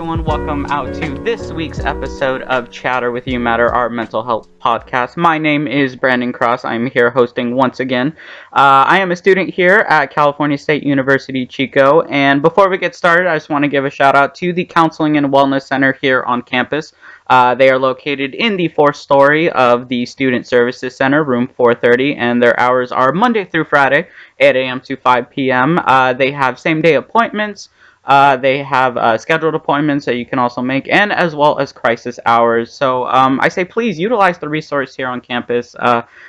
everyone. Welcome out to this week's episode of Chatter with Umatter, our mental health podcast. My name is Brandon Cross. I'm here hosting once again. I am a student here at California State University, Chico. And before we get started, I just want to give a shout out to the Counseling and Wellness Center here on campus. They are located in the fourth story of the Student Services Center, room 430, and their hours are Monday through Friday, 8 a.m. to 5 p.m. They have same-day appointments. They have scheduled appointments that you can also make, and as well as crisis hours. So I say please utilize the resource here on campus.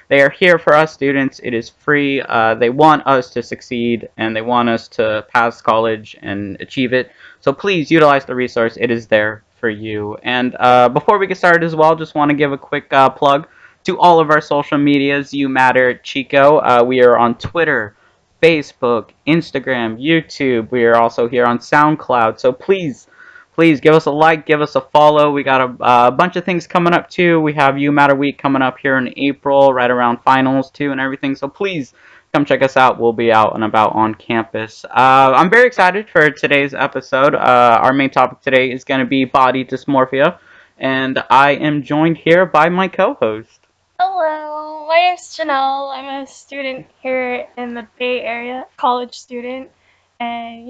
They are here for us students. It is free. They want us to succeed, and they want us to pass college and achieve it. So please utilize the resource. It is there for you. And before we get started as well, just want to give a quick plug to all of our social medias. Umatter Chico. We are on Twitter, Facebook, Instagram, YouTube. We are also here on SoundCloud. So please give us a like, give us a follow. We got a bunch of things coming up too. We have Umatter Week coming up here in April, right around finals too and everything. So please come check us out. We'll be out and about on campus. I'm very excited for today's episode. Our main topic today is going to be body dysmorphia. And I am joined here by my co-host. Hello, my name's Janelle. I'm a student here in the Bay Area, college student, and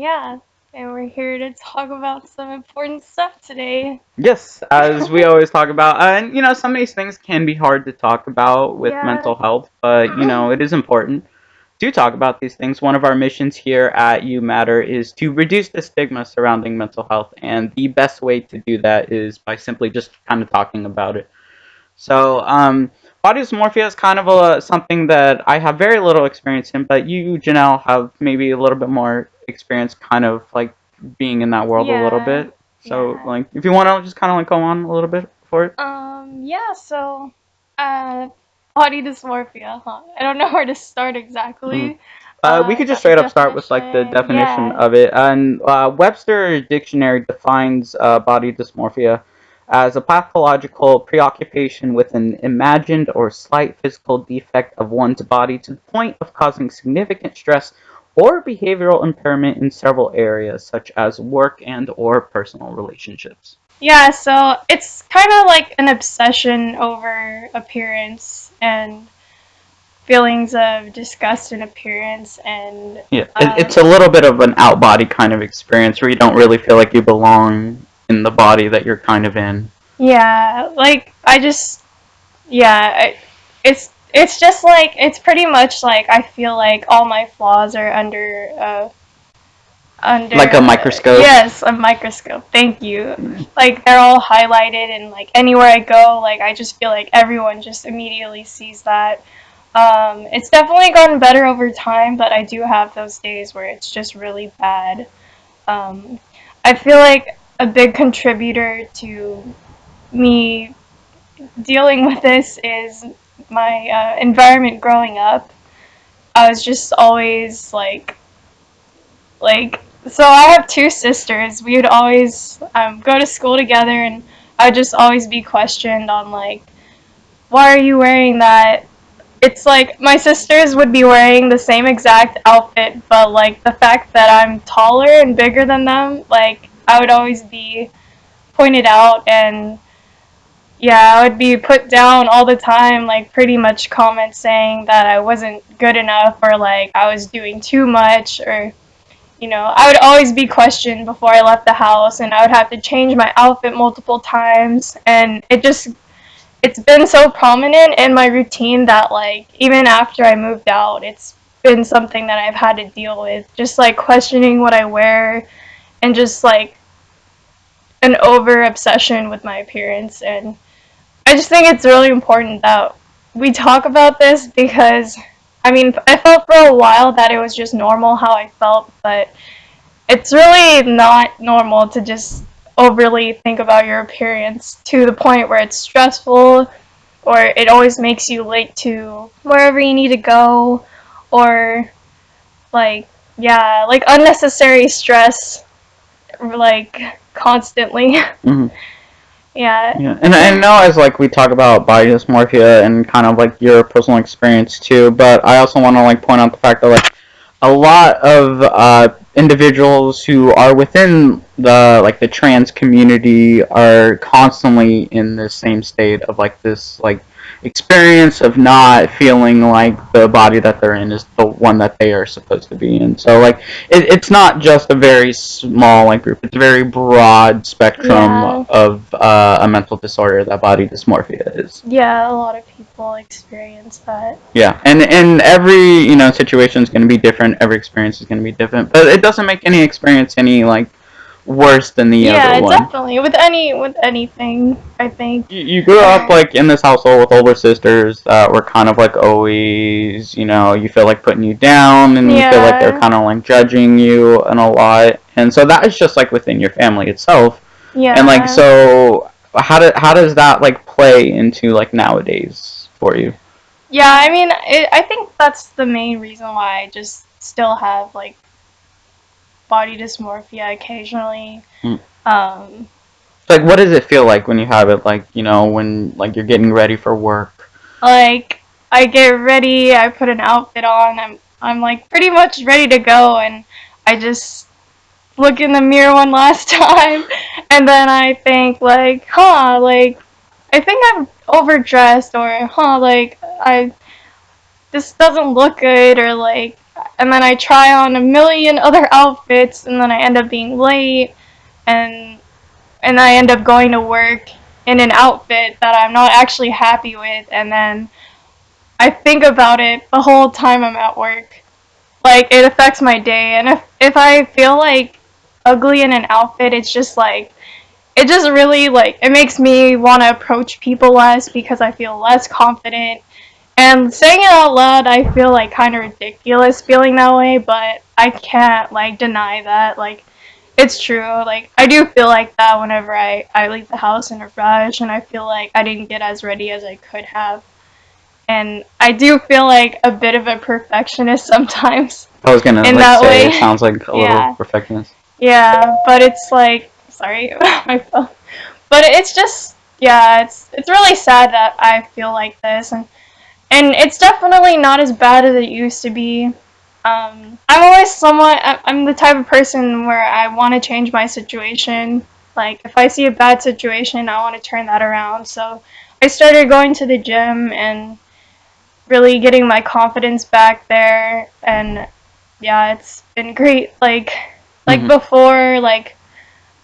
we're here to talk about some important stuff today. Yes, as we always talk about, and some of these things can be hard to talk about with Yeah. mental health, but it is important to talk about these things. One of our missions here at Umatter is to reduce the stigma surrounding mental health, and the best way to do that is by simply just kind of talking about it. So, body dysmorphia is kind of something that I have very little experience in, but you, Janelle, have maybe a little bit more experience kind of like being in that world a little bit. So, Yeah. like, if you want to just kind of like go on a little bit for it. Body dysmorphia, huh? I don't know where to start exactly. We could just straight up start with like the definition of it. And Webster Dictionary defines body dysmorphia as a pathological preoccupation with an imagined or slight physical defect of one's body to the point of causing significant stress or behavioral impairment in several areas, such as work and or personal relationships. Yeah, so it's kind of like an obsession over appearance and feelings of disgust in appearance, and It's a little bit of an out body kind of experience where you don't really feel like you belong in the body that you're kind of in. Yeah, like it's just like it's pretty much like I feel like all my flaws are under Like a microscope. Yes, a microscope. Thank you. Like they're all highlighted, and like anywhere I go, like I just feel like everyone just immediately sees that. It's definitely gotten better over time, but I do have those days where it's just really bad. I feel like a big contributor to me dealing with this is my environment growing up. I was just always so I have two sisters. We would always go to school together, and I would just always be questioned on like, why are you wearing that? It's like my sisters would be wearing the same exact outfit, but like the fact that I'm taller and bigger than them, like I would always be pointed out, and yeah, I would be put down all the time, like pretty much comments saying that I wasn't good enough or like I was doing too much, or I would always be questioned before I left the house, and I would have to change my outfit multiple times, and it's been so prominent in my routine that like even after I moved out, it's been something that I've had to deal with, just like questioning what I wear and just like an over obsession with my appearance. And I just think it's really important that we talk about this because, I mean, I felt for a while that it was just normal how I felt, but it's really not normal to just overly think about your appearance to the point where it's stressful, or it always makes you late to wherever you need to go, or like, like unnecessary stress, like constantly. Mm-hmm. Yeah. And I know as like we talk about body dysmorphia and kind of like your personal experience too, but I also want to like point out the fact that like a lot of individuals who are within the trans community are constantly in the same state of like this like experience of not feeling like the body that they're in is the one that they are supposed to be in. So like it's not just a very small like group; it's a very broad spectrum of a mental disorder that body dysmorphia is. Yeah, a lot of people experience that. Yeah, and every situation is going to be different. Every experience is going to be different, but it doesn't make any experience any like worse than the other one. Yeah, definitely. With anything, I think. You grew up like in this household with older sisters that were kind of like always, you feel like putting you down, and you feel like they're kind of like judging you and a lot, and so that is just like within your family itself. Yeah. And like so, how does that like play into like nowadays for you? Yeah, I mean, I think that's the main reason why I just still have like body dysmorphia occasionally. Like, what does it feel like when you have it? Like, when like you're getting ready for work. Like, I get ready, I put an outfit on, I'm like pretty much ready to go, and I just look in the mirror one last time, and then I think like, like I think I'm overdressed, or like this doesn't look good, or like, and then I try on a million other outfits, and then I end up being late, and I end up going to work in an outfit that I'm not actually happy with, and then I think about it the whole time I'm at work. Like, it affects my day, and if I feel like ugly in an outfit, it's just like, it just really like, it makes me want to approach people less because I feel less confident. And saying it out loud, I feel like kind of ridiculous feeling that way, but I can't like deny that. Like, it's true. Like, I do feel like that whenever I leave the house in a rush, and I feel like I didn't get as ready as I could have. And I do feel like a bit of a perfectionist sometimes. I was gonna like say it sounds like a little perfectionist. Yeah, but it's like, sorry, my phone. But it's just, yeah, it's really sad that I feel like this, and it's definitely not as bad as it used to be. I'm always I'm the type of person where I want to change my situation. Like, if I see a bad situation, I want to turn that around. So I started going to the gym and really getting my confidence back there, and yeah, it's been great. Like before, like,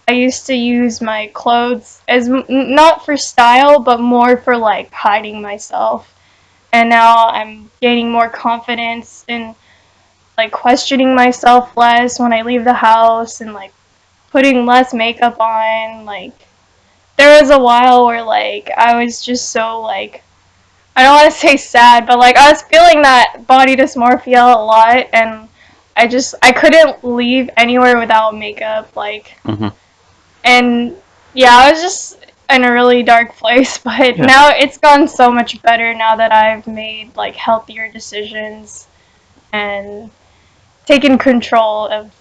I used to use my clothes as not for style, but more for like hiding myself. And now I'm gaining more confidence in like questioning myself less when I leave the house, and like putting less makeup on. Like, there was a while where like I was just so like, I don't want to say sad, but like I was feeling that body dysmorphia a lot, and I couldn't leave anywhere without makeup, like, and yeah, I was just in a really dark place, but now it's gone so much better now that I've made like healthier decisions and taken control of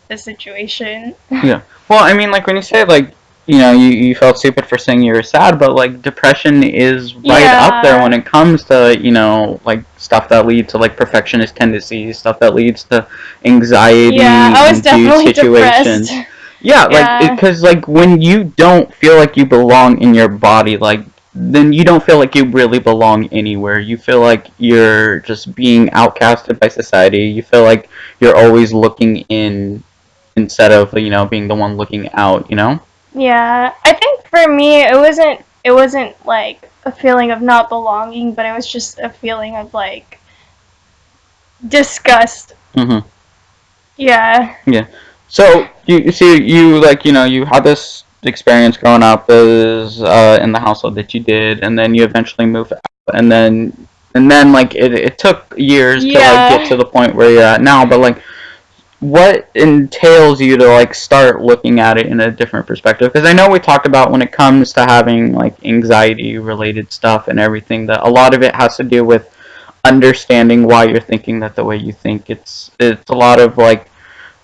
the situation. Yeah. Well, I mean, like when you say like, you felt stupid for saying you were sad, but like depression is right up there when it comes to, like stuff that leads to like perfectionist tendencies, stuff that leads to anxiety. Yeah, I was definitely situations. Depressed. Yeah, like because like when you don't feel like you belong in your body, like then you don't feel like you really belong anywhere. You feel like you're just being outcasted by society. You feel like you're always looking in instead of being the one looking out. Yeah, I think for me it wasn't like a feeling of not belonging, but it was just a feeling of like disgust. Yeah. Yeah. So you see, you like you had this experience growing up as in the household that you did, and then you eventually moved out, and then like it took years to like get to the point where you're at now. But like, what entails you to like start looking at it in a different perspective? Because I know we talked about when it comes to having like anxiety related stuff and everything, that a lot of it has to do with understanding why you're thinking that the way you think. It's a lot of like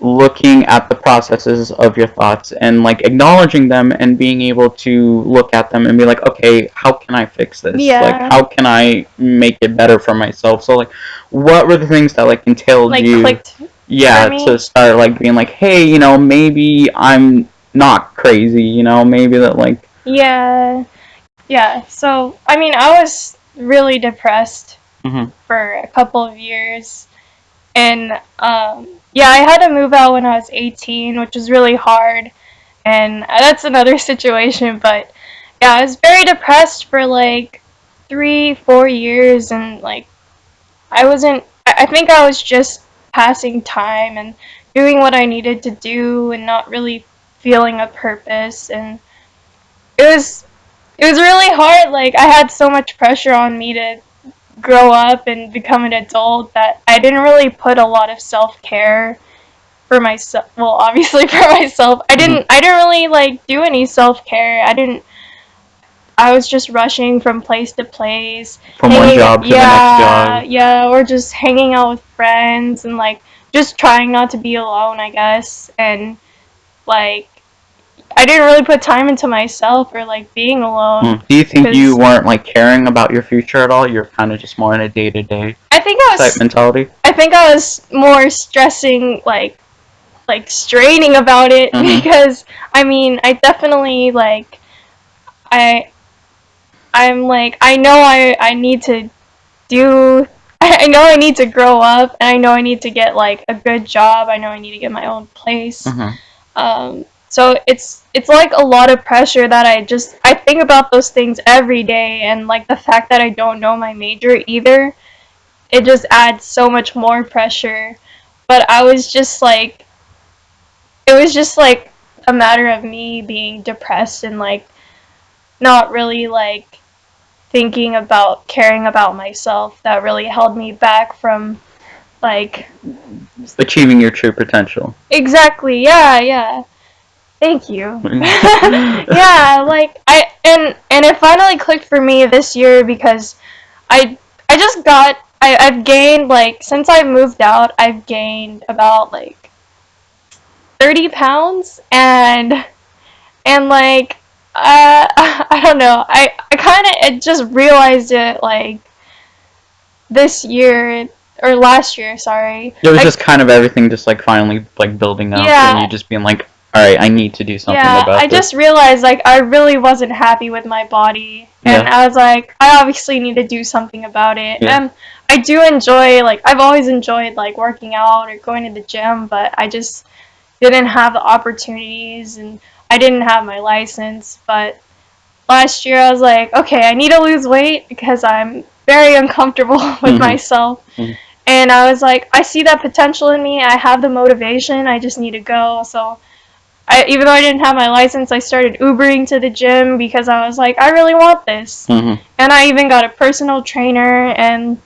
looking at the processes of your thoughts and like acknowledging them and being able to look at them and be like, okay, how can I fix this? Like, how can I make it better for myself? So like, what were the things that like entailed like you? Clicked. yeah, to start like being like, hey, maybe I'm not crazy, maybe that like. Yeah. Yeah. So, I mean, I was really depressed for a couple of years. And, yeah, I had to move out when I was 18, which was really hard. And that's another situation. But, yeah, I was very depressed for like 3, 4 years. And, like, I think I was just passing time and doing what I needed to do and not really feeling a purpose. And it was really hard. Like, I had so much pressure on me to grow up and become an adult that I didn't really put a lot of self-care for myself. Well, obviously for myself. I didn't really like do any self-care. I was just rushing from place to place. From one job to the next job. Yeah, or just hanging out with friends and like just trying not to be alone, I guess. And like I didn't really put time into myself or like being alone. Do you think you weren't like caring about your future at all? You're kind of just more in a day-to-day type mentality? I think I was more stressing, like straining about it because I mean, I definitely like I'm like I know I need to do I know I need to grow up and I know I need to get like a good job. I know I need to get my own place. So it's like a lot of pressure that I think about those things every day, and like the fact that I don't know my major either, it just adds so much more pressure. But I was just like it was just like a matter of me being depressed and like not really like thinking about caring about myself that really held me back from like achieving your true potential. Exactly. Yeah. Thank you. Yeah, like and it finally clicked for me this year because I've gained like since I moved out, I've gained about like 30 pounds and like I don't know. I kind of just realized it like this year or last year, sorry. It was just kind of everything just like finally like building up and you just being like, all right, I need to do something about this. I just realized like I really wasn't happy with my body and I was like I obviously need to do something about it. And I do enjoy like I've always enjoyed like working out or going to the gym, but I just didn't have the opportunities and I didn't have my license. But last year I was like, okay, I need to lose weight because I'm very uncomfortable with myself. And I was like, I see that potential in me. I have the motivation. I just need to go. So even though I didn't have my license, I started Ubering to the gym because I was like, I really want this. And I even got a personal trainer. And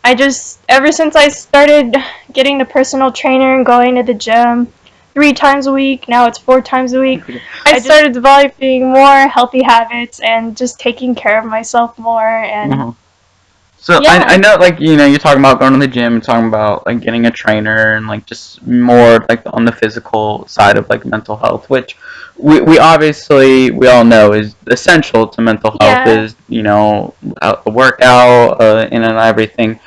ever since I started getting the personal trainer and going to the gym 3 times a week, now it's 4 times a week, I started developing more healthy habits and just taking care of myself more. And so I know, like, you're talking about going to the gym, talking about, like, getting a trainer and, like, just more, like, on the physical side of, like, mental health, which we obviously, we all know is essential to mental health is, the workout and everything.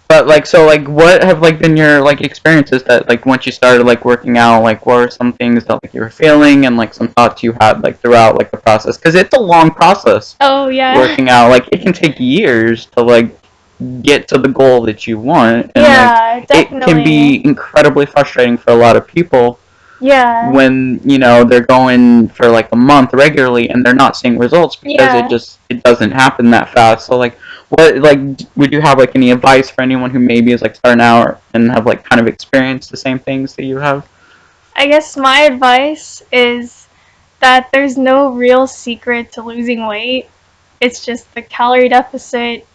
But, like, so, like, what have, like, been your, like, experiences that, like, once you started, like, working out, like, what were some things that, like, you were feeling and, like, some thoughts you had, like, throughout, like, the process? Because it's a long process. Oh, yeah. Working out. Like, it can take years to, like, get to the goal that you want. And, like, definitely. It can be incredibly frustrating for a lot of people. Yeah. When, they're going for, like, a month regularly and they're not seeing results because it doesn't happen that fast. So, like, what, like, would you have, like, any advice for anyone who maybe is, like, starting out and have, like, kind of experienced the same things that you have? I guess my advice is that there's no real secret to losing weight. It's just the calorie deficit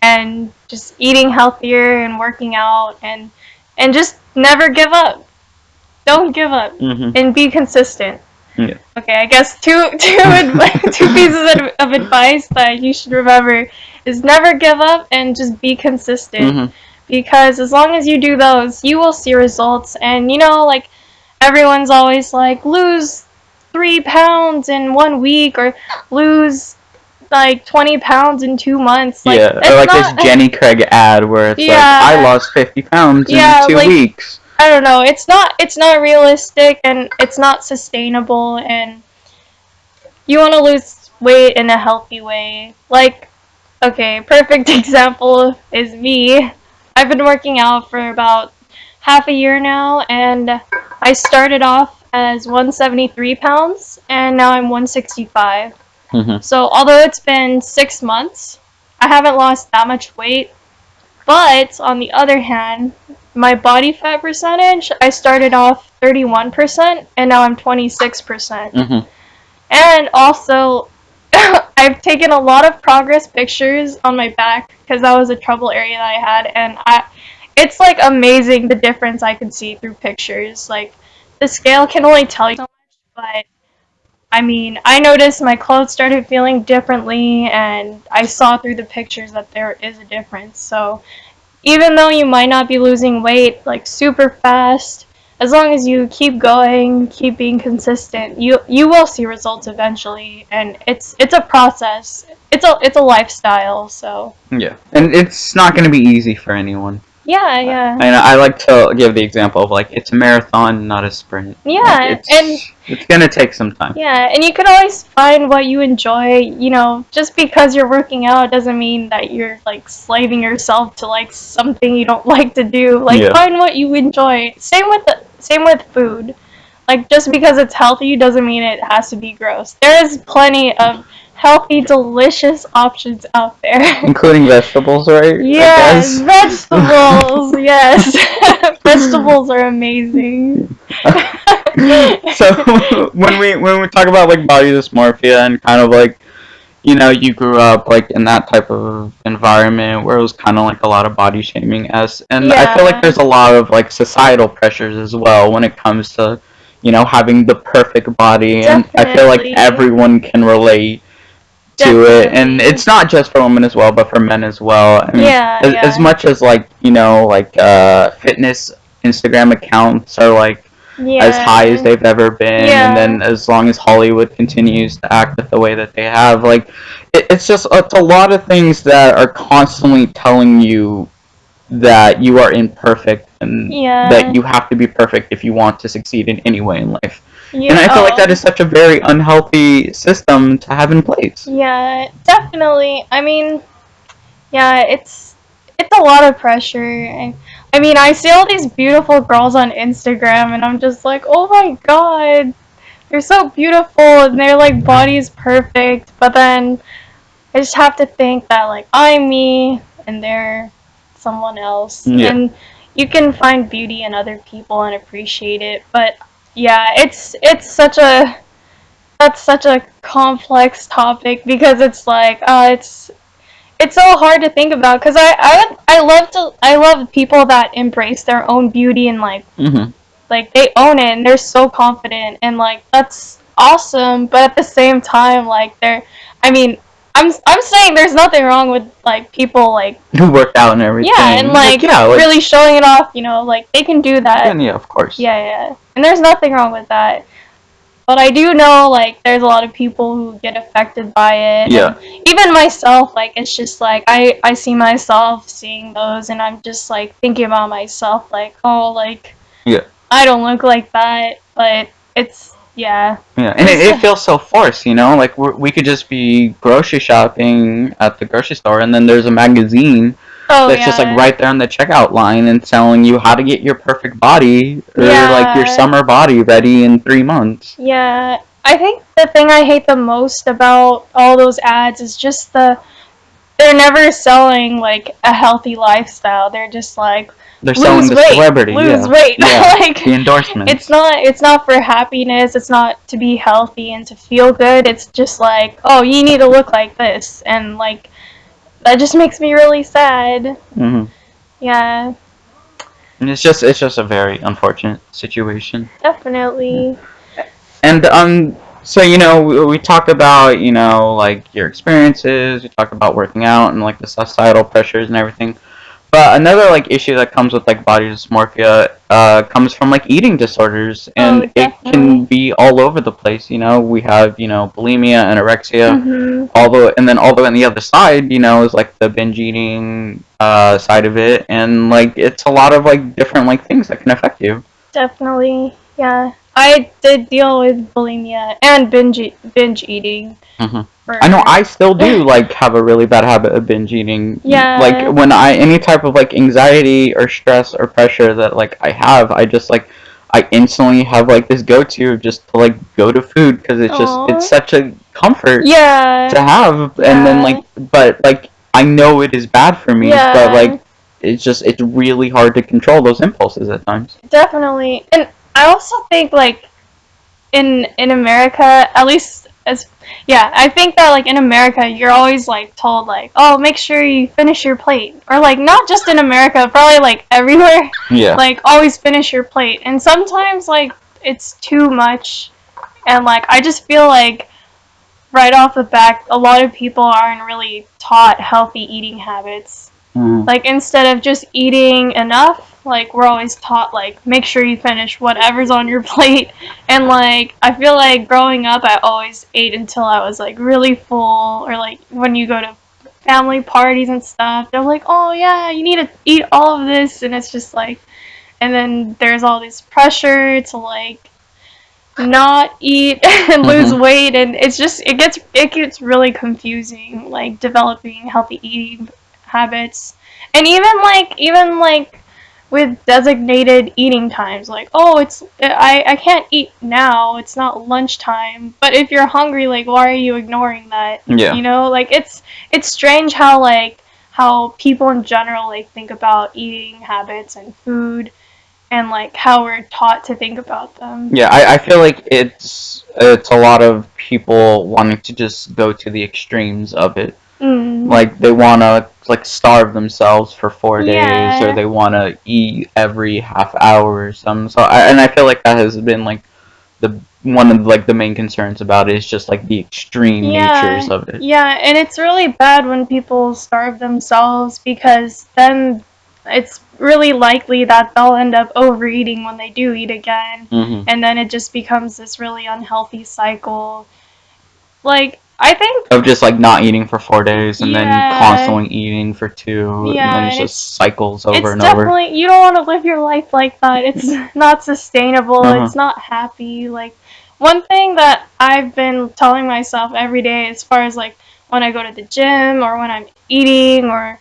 and just eating healthier and working out and just never give up. Don't give up and be consistent. Yeah. Okay, I guess two pieces of advice that you should remember is never give up and just be consistent. Because as long as you do those, you will see results. And like everyone's always like, lose 3 pounds in 1 week or lose like 20 pounds in 2 months. Like, or like this Jenny Craig ad where it's like, I lost 50 pounds in 2 weeks. I don't know. It's not realistic and it's not sustainable, and you want to lose weight in a healthy way. Like, okay, perfect example is me. I've been working out for about half a year now, and I started off as 173 pounds, and now I'm 165. Mm-hmm. So, although it's been 6 months, I haven't lost that much weight. But, on the other hand, my body fat percentage, I started off 31%, and now I'm 26%. Mm-hmm. And also, I've taken a lot of progress pictures on my back because that was a trouble area that I had, and it's like amazing the difference I can see through pictures. Like the scale can only tell you so much, but I mean, I noticed my clothes started feeling differently, and I saw through the pictures that there is a difference. So even though you might not be losing weight like super fast, as long as you keep going, keep being consistent, you will see results eventually, and it's a process. It's a lifestyle, so Yeah, and it's not going to be easy for anyone. yeah, yeah. And I like to give the example of like it's a marathon, not a sprint. Yeah, Like, and it's gonna take some time. yeah, and you can always find what you enjoy, you know, just because you're working out doesn't mean that you're like slaving yourself to like something you don't like to do. Like Yeah. find what you enjoy. Same with food. Like just because it's healthy doesn't mean it has to be gross. There is plenty of healthy, delicious options out there. Including vegetables, right? Yes, I vegetables. Yes, vegetables are amazing. So when we talk about like body dysmorphia and kind of like you grew up like in that type of environment where it was kind of like a lot of body shaming and I feel like Yeah. there's a lot of like societal pressures as well when it comes to having the perfect body, and I feel like Definitely. everyone can relate to it, and Definitely. it's not just for women as well but for men as well. I mean, Yeah, as yeah. much as like fitness Instagram accounts are like as high as Yeah. they've ever been, and then Yeah. as long as Hollywood continues to act the way that they have, like it's a lot of things that are constantly telling you that you are imperfect and that Yeah. you have to be perfect if you want to succeed in any way in life. And Yeah. I feel like that Oh. is such a very unhealthy system to have in place. Yeah, definitely. I mean, yeah, it's a lot of pressure. I mean, I see all these beautiful girls on Instagram, and I'm just like, oh my god, they're so beautiful, and their like body's perfect. But then I just have to think that like I'm me, and they're someone else, Yeah. and you can find beauty in other people and appreciate it. But yeah, it's such a that's such a complex topic because it's like it's so hard to think about because I love people that embrace their own beauty and Mm-hmm. like they own it and they're so confident and like that's awesome, but at the same time like they're I mean I'm saying there's nothing wrong with like people like Who worked out and everything. yeah, and like yeah, like really showing it off, you know, like they can do that. yeah, of course. Yeah, yeah, and there's nothing wrong with that. But I do know, like, there's a lot of people who get affected by it. Yeah. And even myself, like, it's just like, I see myself seeing those, and I'm just, like, thinking about myself, like, oh, like, Yeah. I don't look like that. But it's, yeah. Yeah, and it feels so forced, like we could just be grocery shopping at the grocery store, and then there's a magazine that's just like right there on the checkout line and telling you how to get your perfect body or like your summer body ready in 3 months. Yeah. I think the thing I hate the most about all those ads is just they're never selling like a healthy lifestyle. They're just like they're selling the celebrity, lose weight. Yeah, like the endorsements. It's not for happiness. It's not to be healthy and to feel good. It's just like, oh, you need to look like this, and like that just makes me really sad. Mm-hmm. Yeah. And it's just a very unfortunate situation. Definitely. And so we talked about like your experiences. We talked about working out and like the societal pressures and everything. But another like issue that comes with like body dysmorphia comes from like eating disorders, Oh, and it can definitely. be all over the place. We have bulimia, anorexia, Mhm. and then although on the other side, is like the binge eating side of it, and like it's a lot of like different like things that can affect you. Definitely. Yeah. I did deal with bulimia and binge eating hmm I know for I still do like have a really bad habit of binge eating. Like yeah. when any type of like anxiety or stress or pressure that like I have, I just like I instantly have like this go to just to like go to food because it's Oh. such a comfort to Yeah. have. And then Yeah. like but like I know it is bad for me, but Yeah. like it's really hard to control those impulses at times. Definitely. And I also think like in America, at least as yeah, I think that like in America, you're always like told like, oh, make sure you finish your plate, or like not just in America, probably like everywhere, Yeah. like always finish your plate. And sometimes like it's too much, and like I just feel like right off the bat, a lot of people aren't really taught healthy eating habits. Mm. Like instead of just eating enough, like we're always taught like make sure you finish whatever's on your plate. And like I feel like growing up I always ate until I was like really full, or like when you go to family parties and stuff, they're like, "Oh yeah, you need to eat all of this." And it's just like, and then there's all this pressure to like not eat and lose Mhm. weight, and it gets really confusing like developing healthy eating habits. And even like with designated eating times, like, oh, I can't eat now, it's not lunchtime, but if you're hungry, like, why are you ignoring that? Yeah. Like it's strange how people in general like think about eating habits and food, and like how we're taught to think about them. Yeah, I feel like it's a lot of people wanting to just go to the extremes of it. Mm. Like they want to like starve themselves for 4 days, or Yeah. they want to eat every half hour or something. And I feel like that has been like the one of like the main concerns about it is just like the extreme natures Yeah. of it. Yeah, and it's really bad when people starve themselves, because then it's really likely that they'll end up overeating when they do eat again. hmm And then it just becomes this really unhealthy cycle. Like, I think, Of just like not eating for 4 days and then yeah, constantly eating for two, and then yeah, it's and just cycles over it's and over. definitely, you don't want to live your life like that. It's not sustainable. Uh It's not happy. Like, one thing that I've been telling myself every day, as far as like when I go to the gym or when I'm eating, or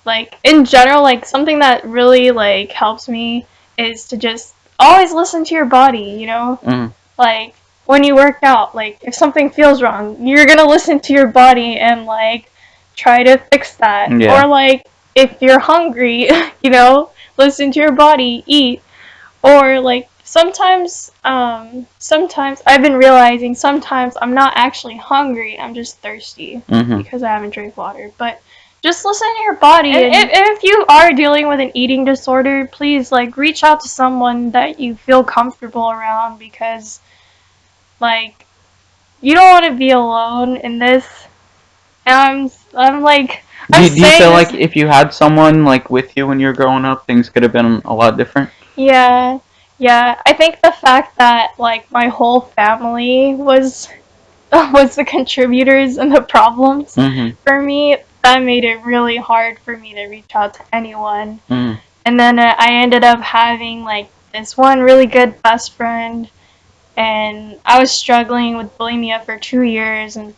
like in general, like something that really like helps me is to just always listen to your body. huh. Like when you work out, like if something feels wrong, you're gonna listen to your body and like try to fix that. Yeah. Or like if you're hungry, listen to your body, eat. Or like sometimes I've been realizing sometimes I'm not actually hungry, I'm just thirsty hmm because I haven't drank water. But just listen to your body. And if you are dealing with an eating disorder, please like reach out to someone that you feel comfortable around, because like you don't want to be alone in this. And I'm like I'm Do you saying feel this. like if you had someone like with you when you were growing up, things could have been a lot different? Yeah, yeah. I think the fact that like my whole family was the contributors and the problems hmm for me, that made it really hard for me to reach out to anyone. hmm And then I ended up having like this one really good best friend, and I was struggling with bulimia for 2 years, and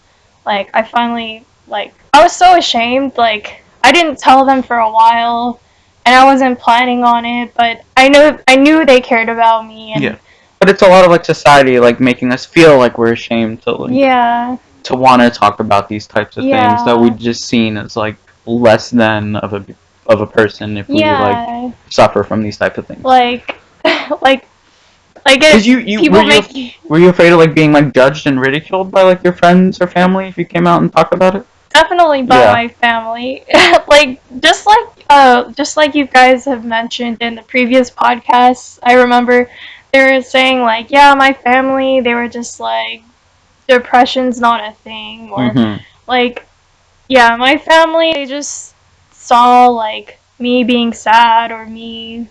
like I finally, like, I was so ashamed, like I didn't tell them for a while, and I wasn't planning on it, but I knew they cared about me. Yeah. And But it's a lot of like society like making us feel like we're ashamed to like yeah, to want to talk about these types of things that we yeah, just seen as like less than of a person if we like yeah, suffer from these types of things. like like like Cause it you people make you. were you afraid of like being like judged and ridiculed by like your friends or family if you came out and talked about it? Definitely by Yeah. my family. Like just like you guys have mentioned in the previous podcasts, I remember they were saying like, yeah, my family, they were just like, depression's not a thing, or Mhm. like, yeah, my family, they just saw like me being sad or me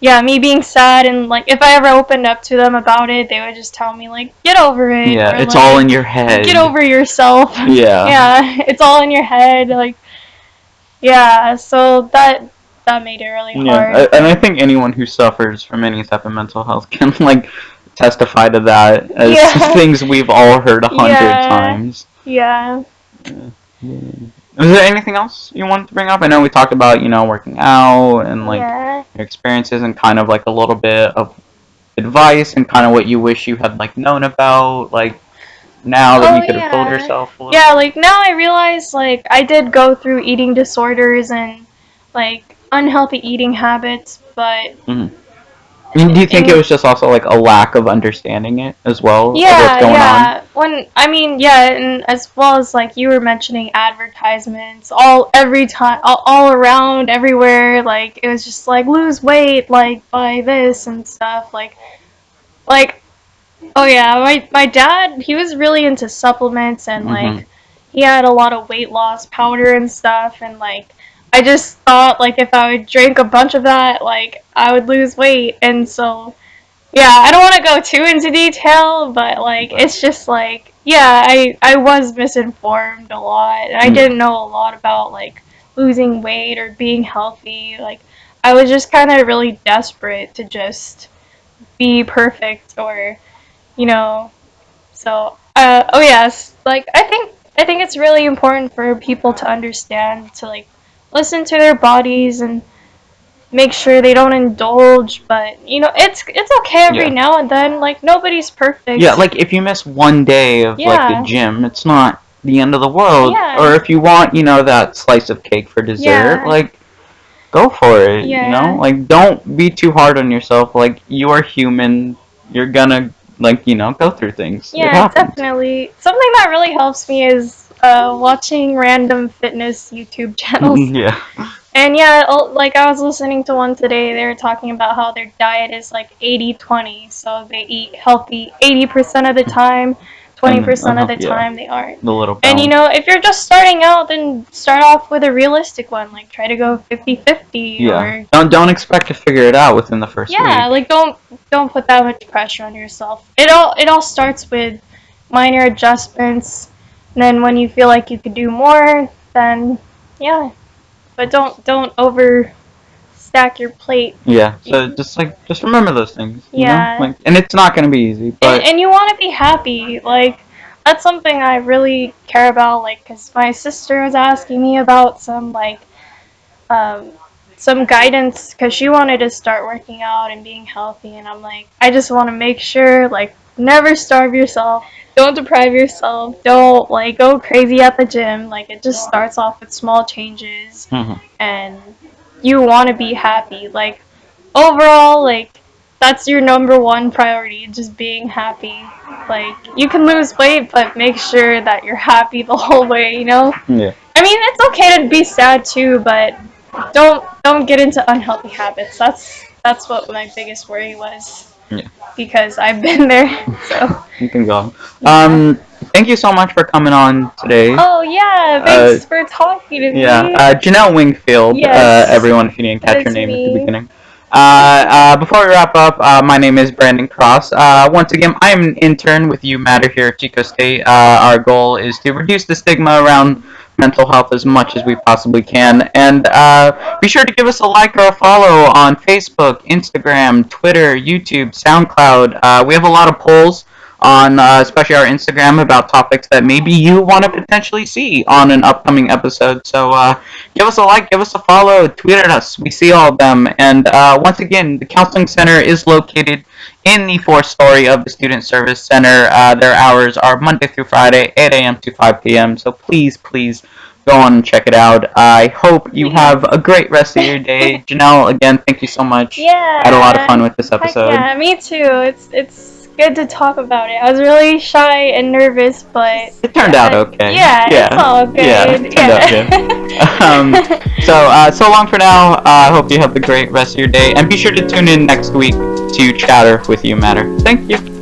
being sad, and like if I ever opened up to them about it, they would just tell me like, get over it. Yeah, or, it's like, all in your head. Get over yourself. Yeah. Yeah, it's all in your head. Like, yeah, so that made it really hard. Yeah, and I think anyone who suffers from any type of mental health can like testify to that as things we've all heard 100 times. Yeah. Is there anything else you wanted to bring up? I know we talked about, working out and like your experiences and kind of like a little bit of advice and kind of what you wish you had like known about, like now that you could have told yourself a little. Yeah, like now I realize like I did go through eating disorders and like unhealthy eating habits, but do you think it was just also like a lack of understanding it as well? Of what's going on? And as well as like you were mentioning advertisements every time, all around, everywhere. Like it was just like lose weight, like buy this and stuff. Like, oh yeah, my dad, he was really into supplements and like he had a lot of weight loss powder and stuff, and like I just thought like if I would drink a bunch of that, like I would lose weight. And so yeah, I don't want to go too into detail, but like it's just like I was misinformed a lot. I didn't know a lot about like losing weight or being healthy. Like I was just kind of really desperate to just be perfect, or so oh yes, like I think it's really important for people to understand, to like listen to their bodies and make sure they don't indulge, but it's okay every now and then. Like nobody's perfect. Yeah, like if you miss one day of like the gym, it's not the end of the world. Yeah. Or if you want, that slice of cake for dessert, like go for it. Like don't be too hard on yourself. Like you are human. You're gonna go through things. Yeah, definitely. Something that really helps me is watching random fitness YouTube channels. Yeah. And like I was listening to one today, they were talking about how their diet is like 80-20, so they eat healthy 80% of the time, 20% of the time they aren't. The little balance. And if you're just starting out, then start off with a realistic one, like try to go 50-50. Yeah. Don't expect to figure it out within the first week. Yeah, like don't put that much pressure on yourself. It all starts with minor adjustments, and then when you feel like you could do more, then but don't over stack your plate. Yeah. So just remember those things. Yeah. Like, and it's not gonna be easy, but and you want to be happy. Like that's something I really care about. Like, cause my sister was asking me about some guidance, because she wanted to start working out and being healthy, and I'm like, I just want to make sure, like, never starve yourself, don't deprive yourself, don't like go crazy at the gym. Like it just starts off with small changes, and you want to be happy. Like overall, like that's your number one priority, just being happy. Like you can lose weight, but make sure that you're happy the whole way. Yeah. I mean, it's okay to be sad too, but don't get into unhealthy habits. That's what my biggest worry was. Yeah. Because I've been there. So you can go. Thank you so much for coming on today. Oh yeah, thanks for talking to me. Yeah, Janelle Wingfield. Yes. Everyone, if you didn't catch her name at the beginning. Before we wrap up, my name is Brandon Cross. Once again, I am an intern with Umatter here at Chico State. Our goal is to reduce the stigma around mental health as much as we possibly can. And be sure to give us a like or a follow on Facebook, Instagram, Twitter, YouTube, SoundCloud. We have a lot of polls on especially our Instagram about topics that maybe you want to potentially see on an upcoming episode. So give us a like, give us a follow, tweet at us. We see all of them. And once again, the Counseling Center is located in the fourth story of the Student Service Center. Their hours are Monday through Friday, 8 a.m. to 5 p.m. So please go on and check it out. I hope you have a great rest of your day. Janelle, again, thank you so much. Yeah. I had a lot of fun with this episode. Yeah, me too. It's good to talk about it. I was really shy and nervous, but it turned out okay. Yeah, it's all good. Yeah, it turned out good. So long for now. I hope you have a great rest of your day, and be sure to tune in next week to Chatter with Umatter. Thank you.